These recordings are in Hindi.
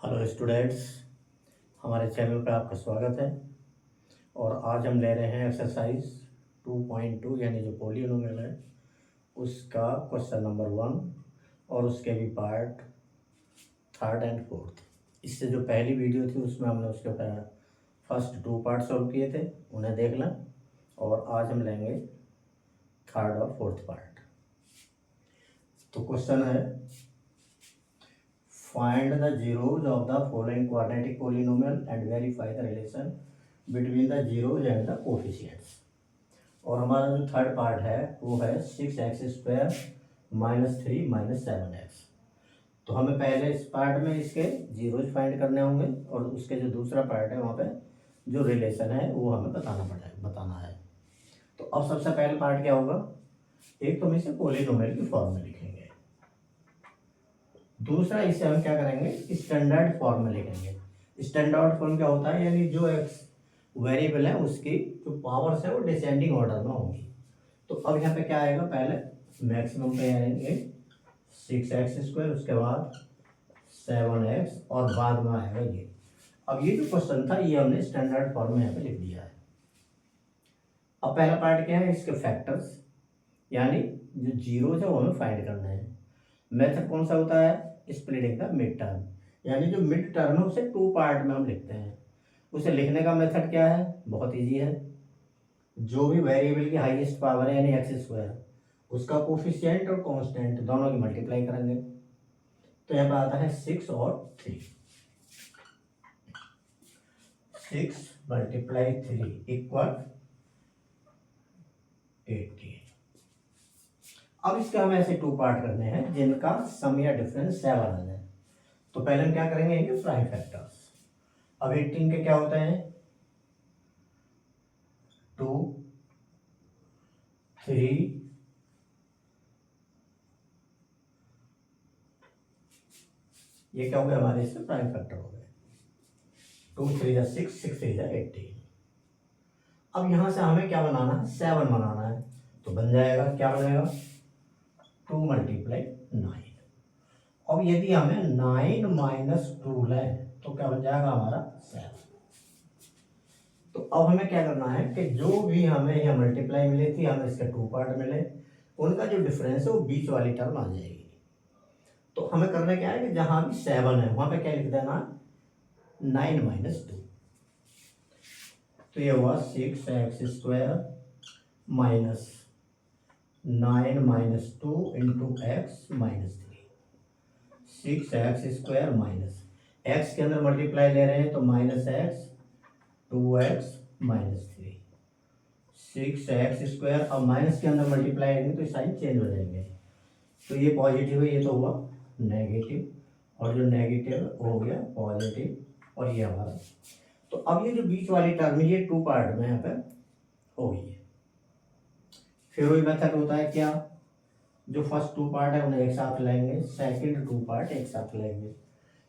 हेलो स्टूडेंट्स, हमारे चैनल पर आपका स्वागत है। और आज हम ले रहे हैं एक्सरसाइज 2.2 यानी जो पॉलीनोमियल है उसका क्वेश्चन नंबर 1 और उसके भी पार्ट थर्ड एंड फोर्थ। इससे जो पहली वीडियो थी उसमें हमने उसके फर्स्ट 2 पार्ट सॉल्व किए थे, उन्हें देख लें। और आज हम लेंगे थर्ड और फोर्थ पार्ट। तो क्वेश्चन है, find the zeros of the following quadratic polynomial and verify the relation between the zeros and the coefficients। और हमारा जो थर्ड पार्ट है वो है 6x² -3 -7x। तो हमें पहले इस पार्ट में इसके जीरोज फाइंड करने होंगे और उसके जो दूसरा पार्ट है वहाँ पे जो रिलेशन है वो हमें बताना है। तो अब सबसे पहले पार्ट क्या होगा, एक तो हम इसे पॉलीनोमियल की फॉर्म में लिखेंगे, दूसरा इसे हम क्या करेंगे स्टैंडर्ड फॉर्म में लिखेंगे। स्टैंडर्ड फॉर्म क्या होता है, यानी जो एक्स वेरिएबल है उसकी जो पावर्स है वो डिसेंडिंग ऑर्डर में होंगी। तो अब यहाँ पे क्या आएगा, पहले मैक्सिमम पे आएंगे 6x², उसके बाद 7x और बाद में आएगा ये। अब ये जो क्वेश्चन था ये हमने स्टैंडर्ड फॉर्म में यहाँ पे लिख दिया है। अब पहला पार्ट क्या है, इसके फैक्टर्स यानी जो जीरोज है वो हमें फाइंड करना है। मेथड कौन सा होता है, स्प्लिटिंग द मिड टर्म, यानी जो मिड टर्म है उसे 2 पार्ट में हम लिखते हैं। उसे लिखने का मेथड क्या है, बहुत इजी है। जो भी वेरिएबल की हाईएस्ट पावर है यानी x² उसका कोफिशिएंट और कांस्टेंट दोनों की मल्टीप्लाई करेंगे। तो यहाँ पर आता है 6 और 3। 6 × 3 = 18। अब इसके हम ऐसे 2 पार्ट करने हैं जिनका सम या डिफरेंस 7 आ जाए। तो पहले हम क्या करेंगे, ये प्राइम फैक्टर्स। अब 18 के क्या होते हैं, 2, 3, ये क्या हो गया हमारे इससे प्राइम फैक्टर हो गए। 2 3 6, 6 3 18। अब यहां से हमें क्या बनाना है, 7 बनाना है। तो बन जाएगा, क्या बनेगा, 2 × 9। अब यदि हमें 9 - 2 लें तो क्या बन जाएगा हमारा 7। तो अब हमें क्या करना है कि जो भी हमें यह मल्टीप्लाई मिली थी, हमें इसके 2 पार्ट मिले, उनका जो डिफरेंस है वो बीच वाली टर्म आ जाएगी। तो हमें करना क्या है कि जहां भी 7 है वहां पे क्या लिख देना, 9 - 2। तो ये हुआ 6x² -9 - 2 × x - 3। 6x² minus x के अंदर मल्टीप्लाई ले रहे हैं तो -x 2x - 3। 6x², अब माइनस के अंदर मल्टीप्लाई करेंगे तो साइन चेंज हो जाएंगे। तो ये पॉजिटिव है, ये तो हुआ नेगेटिव, और जो नेगेटिव हो गया पॉजिटिव, और ये हमारा। तो अब ये जो बीच वाली टर्म ये 2 पार्ट में यहाँ पे हो गई है। फिर वही मेथड होता है क्या, जो फर्स्ट 2 पार्ट है उन्हें एक साथ लेंगे, सेकंड 2 पार्ट एक साथ लेंगे।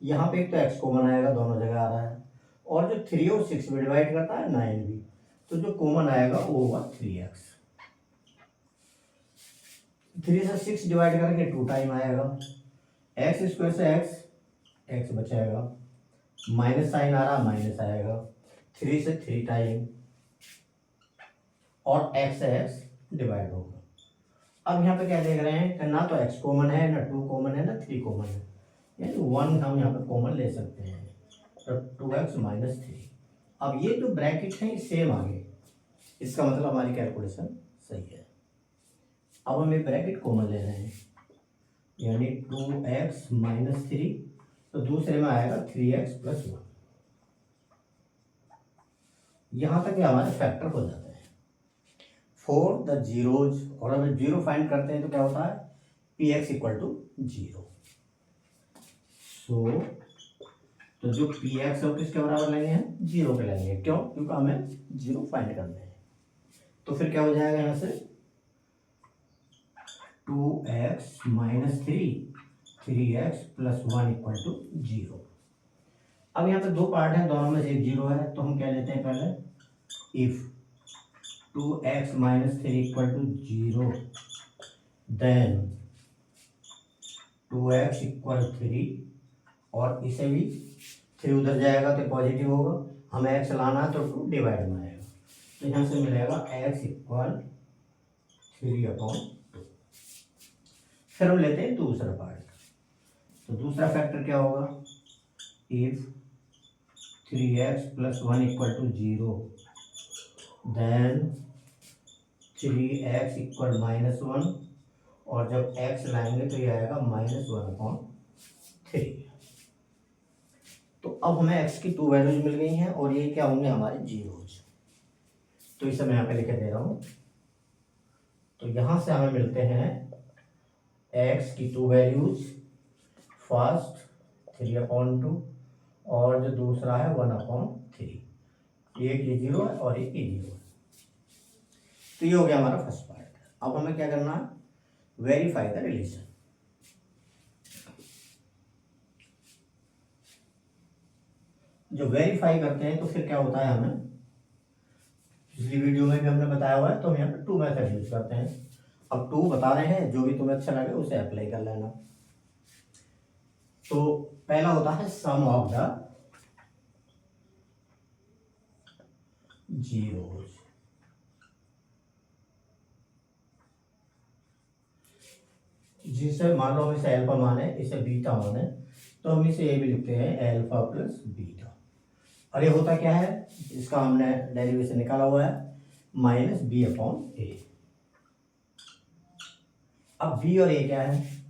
यहाँ पे एक तो x कॉमन आएगा, दोनों जगह आ रहा है, और जो 3 और 6 में डिवाइड करता है 9 भी, तो जो कॉमन आएगा वो होगा 3x। 3 से 6 डिवाइड करेंगे 2 टाइम आएगा, x² से x बचेगा, माइनस साइन आ रहा माइनस आएगा, 3 से 3 टाइम, और x से x डिवाइड होगा। अब यहाँ पे क्या देख रहे हैं कि ना तो x कॉमन है, ना 2 कॉमन है, ना 3 कॉमन है, यानी 1 हम यहाँ पे कॉमन ले सकते हैं। तो 2x - 3। अब ये जो ब्रैकेट है सेम आ गए, इसका मतलब हमारी कैलकुलेशन सही है। अब हम ये ब्रैकेट कॉमन ले रहे हैं, यानी 2x - 3, तो दूसरे में आएगा 3x + 1। यहां तक हमारे फैक्टर हो जाते हैं फॉर द जीरोज। और अगर जीरो फाइंड करते हैं तो क्या होता है, px = 0। सो तो जो px है वो किसके बराबर लेंगे हम, 0 के लेंगे। क्यों, क्योंकि हमें 0 फाइंड करने हैं। तो फिर क्या हो जाएगा यहां से 2x - 3, 3x + 1 = 0। अब यहाँ पे 2 पार्ट हैं, दोनों में से एक 0 है, तो हम क्या लेते हैं पहले, इफ 2x - 3 = 0 देन 2x = 3 और इसे भी 3 उधर जाएगा तो पॉजिटिव होगा, हमें एक्स लाना है तो 2 डिवाइड में आएगा, तो यहाँ से मिलेगा एक्स इक्वल 3/2। फिर हम लेते हैं दूसरा पार्ट। तो दूसरा फैक्टर क्या होगा, इफ 3x + 1 = 0 देन 3x = -1, और जब x लाएंगे तो ये आएगा -1/3। तो अब हमें x की 2 वैल्यूज मिल गई हैं और ये क्या होंगे हमारे जीरोज। तो इसे मैं यहाँ पे लिखे दे रहा हूँ। तो यहाँ से हमें मिलते हैं x की 2 वैल्यूज, फर्स्ट 3/2 और जो दूसरा है 1/3। एक ये 0 है और एक ये 0 है। तो ये हो गया हमारा फर्स्ट पार्ट। अब हमें क्या करना है, वेरीफाई द रिलेशन। जो वेरीफाई करते हैं तो फिर क्या होता है, हमें पिछली वीडियो में भी हमने बताया हुआ है, तो हम यहाँ पे 2 मेथड यूज करते हैं। अब 2 बता रहे हैं, जो भी तुम्हें अच्छा लगे उसे अप्लाई कर लेना। तो पहला होता है सम ऑफ द जीरोज। जिसे मान लो हम इसे अल्फा माने, इसे बीटा माने, तो हम इसे ये भी लिखते हैं अल्फा प्लस बीटा। और ये होता क्या है, इसका हमने डेरिवेशन निकाला हुआ है -b/a। अब b और a क्या है,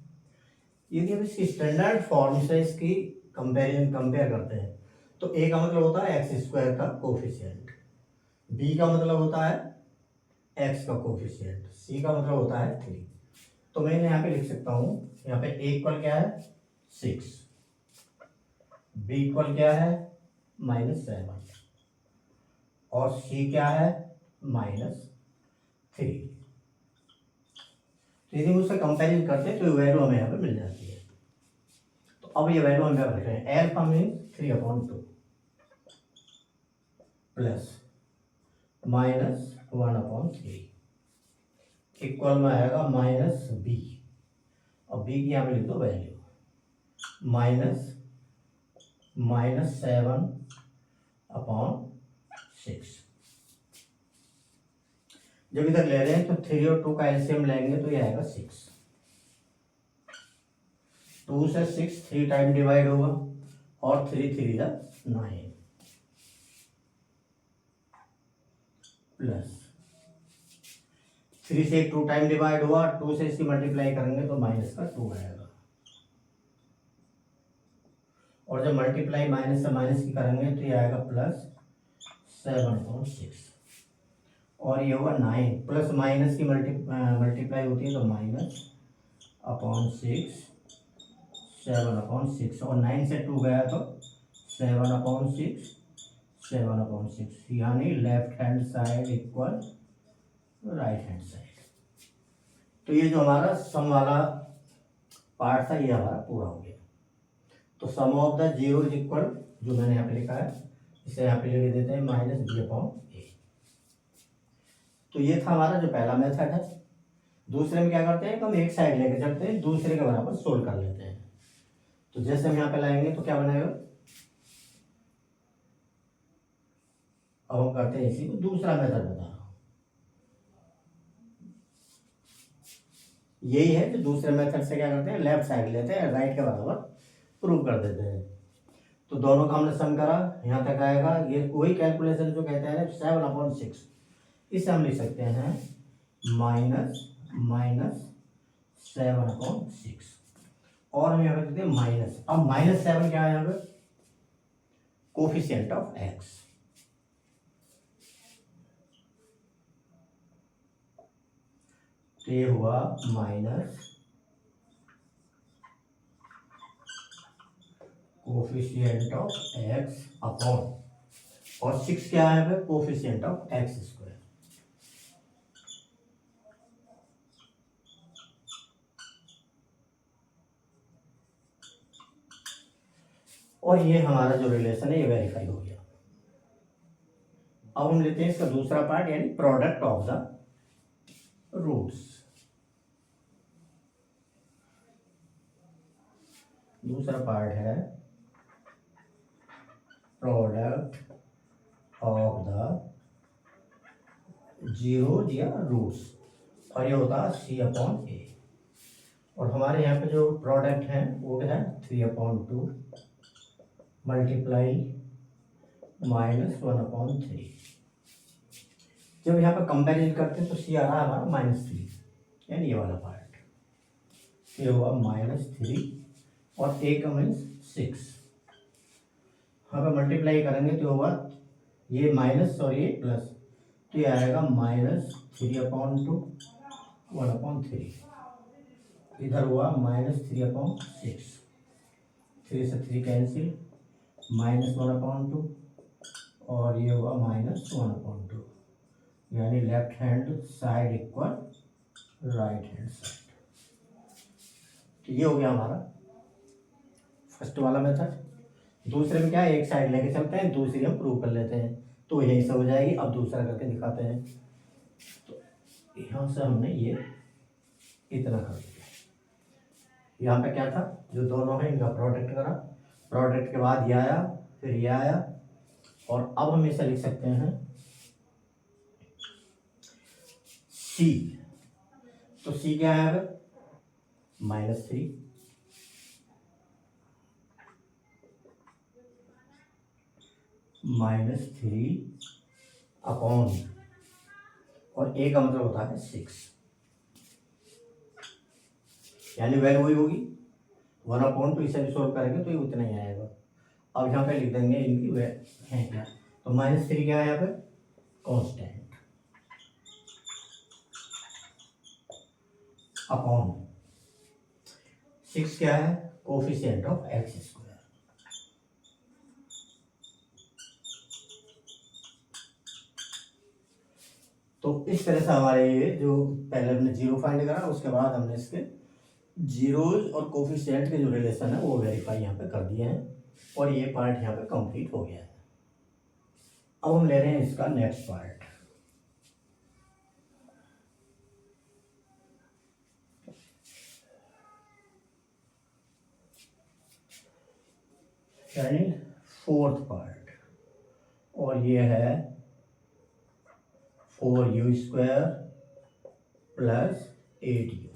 यदि हम इसकी स्टैंडर्ड फॉर्म से इसकी कंपेयर करते हैं तो a का मतलब होता है x² का कोफिशिएंट, b का मतलब होता है x का कोफिशिएंट, c का मतलब होता है 3। तो मैं यहाँ पे लिख सकता हूँ, यहाँ पे a इक्वल क्या है 6, b इक्वल क्या है -7 और c क्या है -3। तो यदि उससे कंपेरिजन करते हैं तो ये वैल्यू हमें यहाँ पे मिल जाती है। तो अब ये वैल्यू हम क्या लिख रहे हैं, अल्फा मीन्स 3/2 प्लस -1/3 इक्वल में आएगा -b, और b की यहाँ पे लिख दो वैल्यू -7/6। जब इधर ले रहे हैं तो 3 और 2 का एलसीएम लेंगे तो ये आएगा 6। 2 से 6 3 टाइम डिवाइड होगा और 3 3 9 प्लस 3 से 2 टाइम डिवाइड हुआ, 2 से इसकी मल्टीप्लाई करेंगे तो -2 आएगा, और जब मल्टीप्लाई माइनस से माइनस की करेंगे तो ये आएगा +7/6, और ये होगा 9 प्लस माइनस की मल्टीप्लाई होती है तो -/6 7/6, और 9 से 2 गया तो 7/6 7/6, यानी left hand side equal right hand side. तो ये जो हमारा सम वाला पार्ट था ये हमारा पूरा हो गया। तो sum of the zero is equal, जो मैंने यहाँ पे लिखा है इसे यहाँ पे लिख देते हैं -b/a। तो ये था हमारा जो पहला मेथड है। दूसरे में क्या करते हैं, हम एक साइड लेके चलते हैं, दूसरे के बराबर सोल्व कर लेते हैं। तो जैसे हम यहाँ पे लाएंगे तो क्या बनेगा, अब हम करते हैं इसी को दूसरा मेथड बता रहा हूँ। यही है कि दूसरे मेथड से क्या करते हैं, लेफ्ट साइड लेते हैं, राइट के बराबर प्रूव कर देते हैं। तो दोनों का हमने सम करा, यहाँ तक आएगा। ये वही कैलकुलेशन जो कहते हैं 7/6, इसे हम लिख सकते हैं -7/6, और हम यहाँ पे देते हैं माइनस। अब -7 क्या है यहाँ पे, कोफिशिएंट ऑफ x। तो ये हुआ minus coefficient of x upon, और 6 क्या है यहाँ पे, कोफिशिएंट ऑफ x²। और ये हमारा जो रिलेशन है ये वेरीफाई हो गया। अब हम लेते हैं इसका दूसरा पार्ट, यानी प्रोडक्ट ऑफ द रूट्स। दूसरा पार्ट है प्रोडक्ट ऑफ द जीरोज या रूट्स, और ये होता है C/A। और हमारे यहाँ पे जो प्रोडक्ट है वो है 3/2 मल्टीप्लाई -1/3। जब यहाँ पे कंपेरिजन करते हैं तो C आ रहा है हमारा -3, यानी ये वाला पार्ट, ये हुआ -3 और A का मीन्स 6। यहाँ पे मल्टीप्लाई करेंगे तो होगा ये माइनस और ये प्लस, तो ये आएगा -3/2 1/3। इधर हुआ -3/6, 3 से 3 कैंसिल, -1/2 और ये हुआ -1/2, यानी left hand side equal right hand side. तो ये हो गया हमारा फर्स्ट वाला मेथड। दूसरे में क्या है, एक साइड लेके चलते हैं, दूसरी हम प्रूव कर लेते हैं, तो यही सब हो जाएगी। अब दूसरा करके दिखाते हैं। तो यहाँ से हमने ये इतना कर दिया। यहाँ पे क्या था, जो दोनों है इनका प्रोडक्ट करा, प्रोडक्ट के बाद ये आया, फिर ये आया, और अब हम इसे लिख सकते हैं C। तो C क्या है, -3 अपॉन, और A का मतलब होता है 6, यानी वैल्यू वही होगी 1/2। तो इसे भी सोल्व करेंगे तो ये उतना ही आएगा। अब यहाँ पे लिख देंगे इनकी है क्या, तो -3 क्या है यहाँ पे, कांस्टेंट, अपॉन 6 क्या है, कोफिशिएंट ऑफ x²। तो इस तरह से हमारे ये जो पहले हमने जीरो फाइंड करा, उसके बाद हमने इसके जीरोज और कोफिशिएंट के जो रिलेशन है वो वेरीफाई यहाँ पे कर दिए हैं, और ये पार्ट यहाँ पे कंप्लीट हो गया है। अब हम ले रहे हैं इसका नेक्स्ट पार्ट। यानी फोर्थ पार्ट, और ये है 4u² + 8u।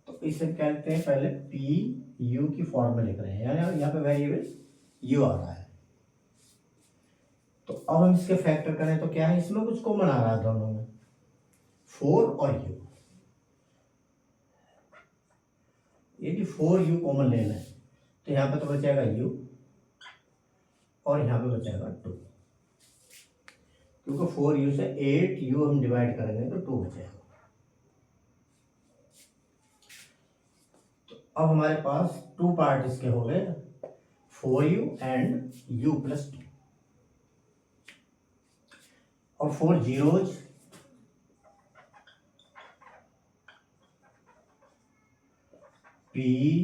तो इसे कहते हैं, पहले PU की फॉर्म में लिख रहे हैं, यानी यहाँ पे वेरिएबल u आ रहा है। तो अब हम इसके फैक्टर करें तो क्या है, इसमें कुछ कॉमन आ रहा है दोनों में, 4 और u। यदि 4u कॉमन लेना है तो यहाँ पे तो बचेगा u, और यहाँ पे बचेगा 2, क्योंकि 4u से 8u हम डिवाइड करेंगे तो 2 बचेगा। तो अब हमारे पास 2 पार्ट इसके हो गए, 4u एंड u + 2, और 4 जीरोज, PU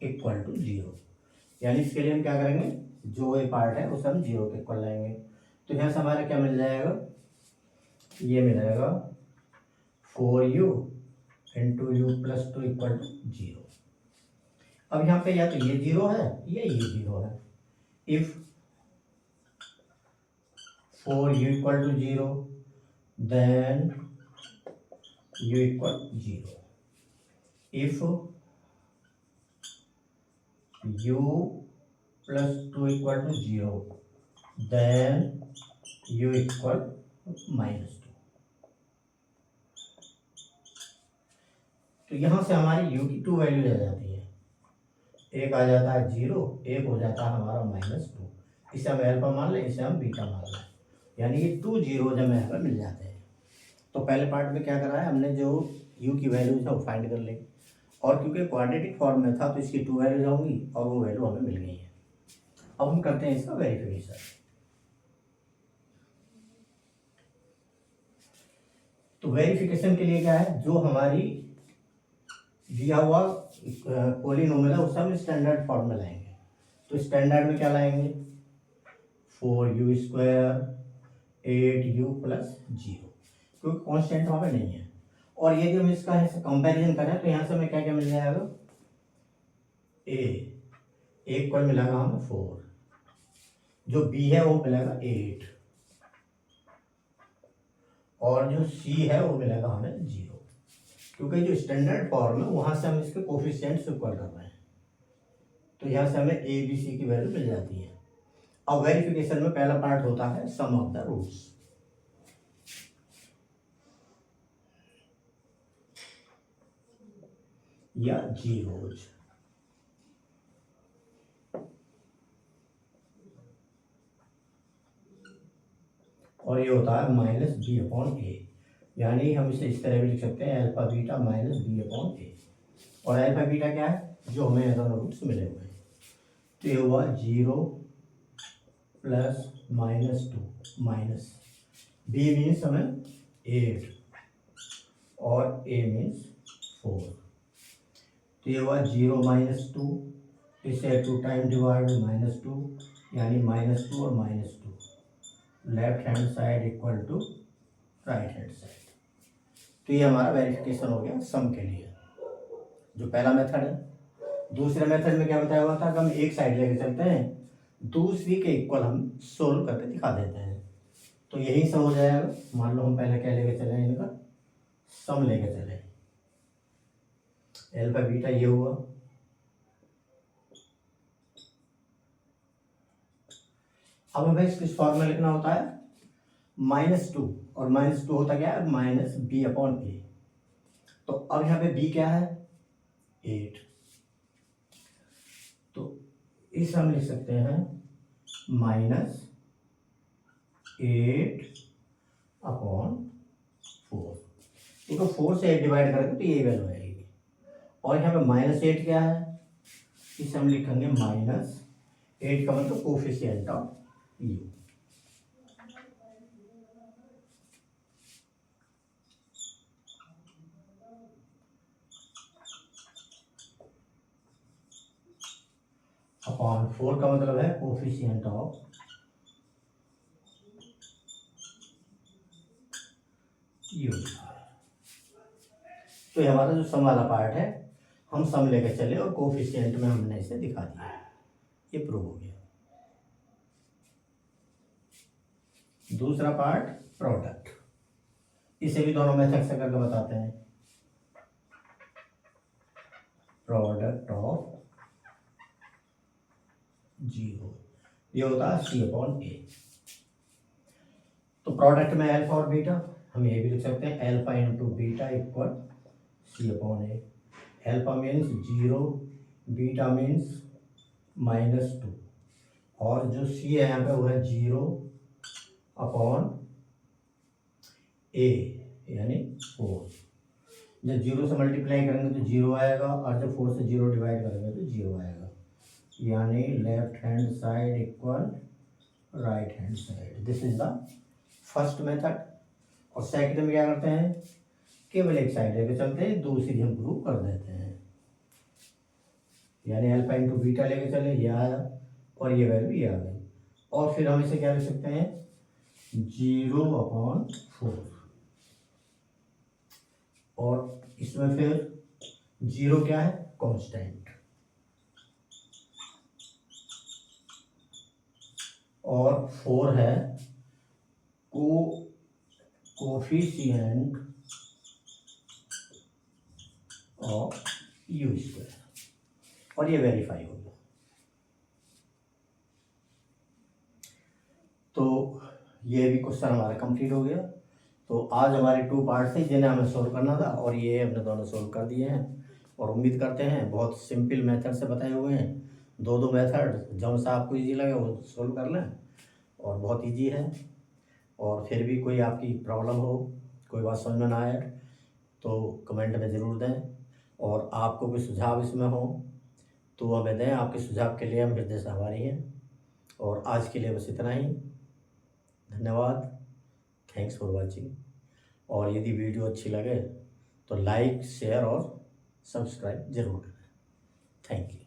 = 0, यानी इसके लिए हम क्या करेंगे, जो ये पार्ट है उसे हम 0 के इक्वल लाएंगे। तो यहाँ से हमारा क्या मिल जाएगा, ये मिल जाएगा 4u × u + 2 = 0। अब यहाँ पे या तो ये 0 है या ये 0 है। If 4u = 0 then u = 0। if u + 2 = 0 then u = -2। तो यहाँ से हमारी u की 2 वैल्यू आ जाती है, एक आ जाता है 0, एक हो जाता है हमारा -2। इसे हम अल्फा मान लें, इसे हम बीटा मान लें, यानी ये 2 जीरो जब हमें यहाँ पर मिल जाते हैं। तो पहले पार्ट में क्या करा है हमने, जो u की वैल्यूज है वो फाइंड कर ली, और क्योंकि क्वाड्रेटिक फॉर्म में था तो इसकी 2 वैल्यूज होंगी, और वो वैल्यू हमें मिल गई है। अब हम करते हैं इसका वेरिफिकेशन। तो वेरिफिकेशन के लिए क्या है, जो हमारी दिया हुआ पॉलिनोमियल है उसे हम स्टैंडर्ड फॉर्म में लाएंगे। तो स्टैंडर्ड में क्या लाएंगे, 4u² 8u + 0, क्योंकि कांस्टेंट वहाँ पे नहीं है। और यदि हम इसका कंपैरिजन करें तो यहाँ से हमें क्या क्या मिल जाएगा, ए इक्वल मिलेगा हमें 4, जो बी है वो मिलेगा 8, और जो सी है वो मिलेगा हमें 0, क्योंकि जो स्टैंडर्ड फॉर्म है वहां से हम इसके कोफिशिएंट्स इक्वल कर रहे हैं, तो यहाँ से हमें ए बी सी की वैल्यू मिल जाती है। अब वेरिफिकेशन में पहला पार्ट होता है सम ऑफ द रूट्स। या जीरोज, और ये होता है माइनस बी अपॉन ए, यानी हम इसे इस तरह भी लिख सकते हैं alpha beta minus B upon A. और अल्फा बीटा क्या है, जो हमें दोनों रूट्स मिले हुए हैं। तो ये हुआ 0 प्लस -2 माइनस बी मीन्स हमें 8 और ए मीन्स 4। तो ये हुआ 0 -2, इसे 2 टाइम डिवाइड -2, यानी -2 और -2, left hand side equal to right hand side. तो ये हमारा वेरिफिकेशन हो गया सम के लिए, जो पहला मेथड है। दूसरे मेथड में क्या बताया हुआ था कि हम एक साइड लेके चलते हैं, दूसरी के इक्वल हम सोल्व करके दिखा देते हैं। तो यही सम हो जाएगा। मान लो हम पहले क्या लेके चले, इनका सम लेके चले, अल्फा बीटा ये हुआ, अब हमें इस फॉर्म में लिखना होता है -2, और -2 होता क्या है, माइनस बी अपॉन ए। तो अब यहाँ पे b क्या है, 8, तो इस हम लिख सकते हैं -8 अपॉन 4, क्योंकि 4 से 8 डिवाइड करेंगे तो ये वैल्यू आएगी। और यहाँ पे -8 क्या है, इसे हम लिखेंगे -8 का मतलब कोफिशिएंट ऑफ u। अपॉन 4 का मतलब है कोफिशिएंट ऑफ u। तो ये हमारा जो सम वाला पार्ट है, हम सम लेकर चले और कोफिशिएंट में हमने इसे दिखा दिया, ये प्रूव हो गया। दूसरा पार्ट प्रोडक्ट, इसे भी दोनों मेथड से करके बताते हैं। प्रोडक्ट ऑफ 0, ये होता है सी अपॉन ए। तो प्रोडक्ट में अल्फा और बीटा, हम ये भी लिख सकते हैं alpha into beta equal C upon A. Alpha means 0, beta means -2, और जो सी है यहाँ पे वो है 0 अपॉन ए, यानी 4। जब 0 से मल्टीप्लाई करेंगे तो 0 आएगा, और जब 4 से 0 डिवाइड करेंगे तो 0 आएगा, यानी left hand side equal right hand side. This is the first method. और सेकंड में क्या करते हैं, केवल एक साइड लेके चलते हैं, दूसरी हम प्रूव कर देते हैं। यानी अल्फा इंटू बीटा लेके चले, ये आया और ये वैल्यू ये आ गई। और फिर हम इसे क्या लिख सकते हैं, 0 अपॉन 4, और इसमें फिर 0 क्या है, कांस्टेंट, और 4 है कोफिशिएंट ऑफ u स्क्वायर, और ये वेरीफाई हो गया। तो ये भी क्वेश्चन हमारा कंप्लीट हो गया। तो आज हमारे 2 पार्ट थे जिन्हें हमें सोल्व करना था, और ये हमने दोनों सोल्व कर दिए हैं। और उम्मीद करते हैं बहुत सिंपल मेथड से बताए हुए हैं, 2 मेथड, जौन सा आपको इजी लगे वो सोल्व कर लें, और बहुत इजी है। और फिर भी कोई आपकी प्रॉब्लम हो, कोई बात समझ में ना आए, तो कमेंट में ज़रूर दें। और आपको कोई सुझाव इसमें हो तो हमें दें, आपके सुझाव के लिए हम हृदय से आभारी हैं। और आज के लिए बस इतना ही, धन्यवाद, थैंक्स फॉर वॉचिंग। और यदि वीडियो अच्छी लगे तो लाइक, शेयर और सब्सक्राइब जरूर करें। Thank you.